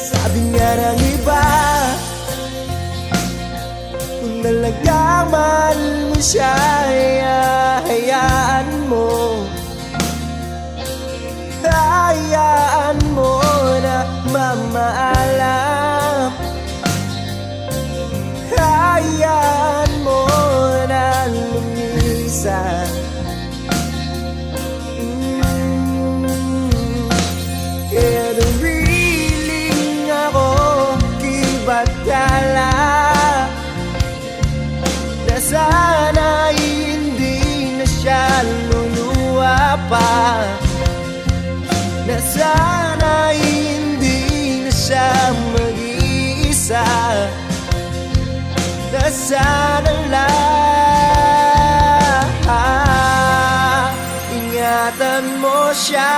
Sabi nga ng iba, kung talagang mahal mo siya, hayaan mo. Hayaan mo na mamaalam. Hayaan mo na lumisan. Kaya nariling ako kibat kala na sana'y hindi na siya luluwa pa, na sana'y hindi na siya mag-iisa, na sana lang ingatan mo siya.